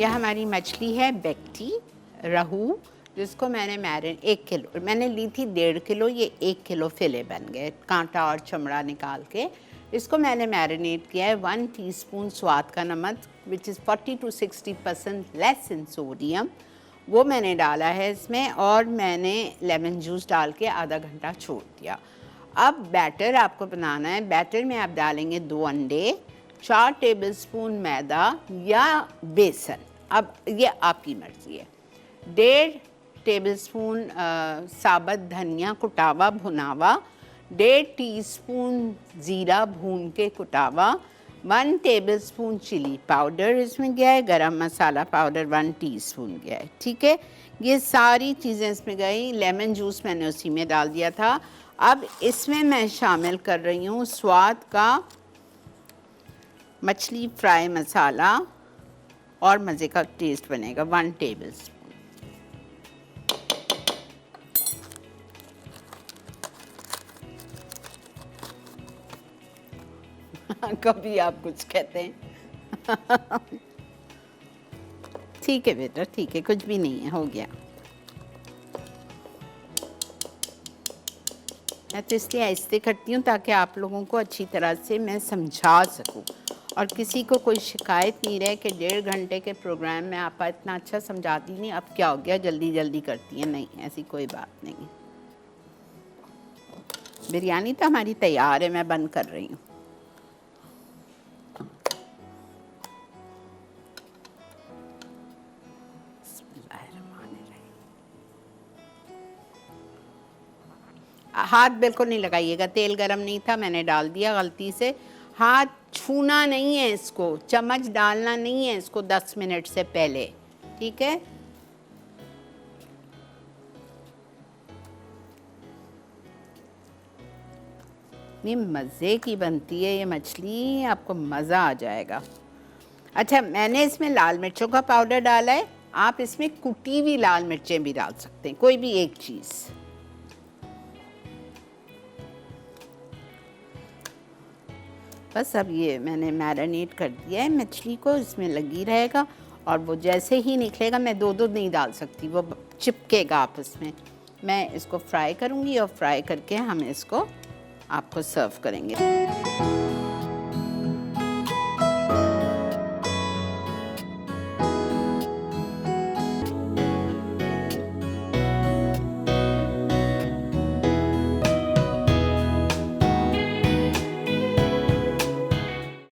यह हमारी मछली है बेक्टी रहू, जिसको मैंने 1 किलो मैंने ली थी, 1.5 किलो, ये 1 किलो फिले बन गए कांटा और चमड़ा निकाल के। इसको मैंने मैरिनेट किया है। 1 टीस्पून स्वाद का नमक, which is 40 to 60% less in sodium, वो मैंने डाला है इसमें, और मैंने लेमन जूस डाल के आधा घंटा छोड़ दिया। अब बैटर आपको बनाना है। बैटर में आप डालेंगे 2 अंडे, 4 टेबलस्पून मैदा या बेसन, अब ये आपकी मर्ज़ी है, 1.5 टेबलस्पून साबुत धनिया कुटावा भुनावा, 1.5 टीस्पून ज़ीरा भून के कुटावा, 1 टेबलस्पून चिली पाउडर इसमें गया है, गरम मसाला पाउडर 1 टीस्पून गया है। ठीक है, ये सारी चीज़ें इसमें गई। लेमन जूस मैंने उसी में डाल दिया था। अब इसमें मैं शामिल कर रही हूँ स्वाद का मछली फ्राई मसाला, और मज़े का टेस्ट बनेगा, 1 टेबलस्पून। कभी आप कुछ कहते हैं। ठीक है बेटा, ठीक है, कुछ भी नहीं है, हो गया। मैं तो इसलिए आहिस्ते करती हूँ ताकि आप लोगों को अच्छी तरह से मैं समझा सकूँ, और किसी को कोई शिकायत नहीं रहे कि 1.5 घंटे के प्रोग्राम में आप इतना अच्छा समझाती नहीं, अब क्या हो गया जल्दी जल्दी करती हैं। नहीं, ऐसी कोई बात नहीं। बिरयानी तो हमारी तैयार है, मैं बंद कर रही हूँ। हाथ बिल्कुल नहीं लगाइएगा, तेल गरम नहीं था, मैंने डाल दिया गलती से। हाथ छूना नहीं है इसको, चम्मच डालना नहीं है इसको 10 मिनट से पहले, ठीक है। इतनी मज़े की बनती है ये मछली, आपको मज़ा आ जाएगा। अच्छा, मैंने इसमें लाल मिर्चों का पाउडर डाला है, आप इसमें कुटी हुई लाल मिर्चें भी डाल सकते हैं, कोई भी एक चीज़। बस अब ये मैंने मैरिनेट कर दिया है मछली को, इसमें लगी रहेगा, और वो जैसे ही निकलेगा, मैं दो नहीं डाल सकती, वो चिपकेगा आपस में। मैं इसको फ्राई करूँगी, और फ्राई करके हम इसको आपको सर्व करेंगे।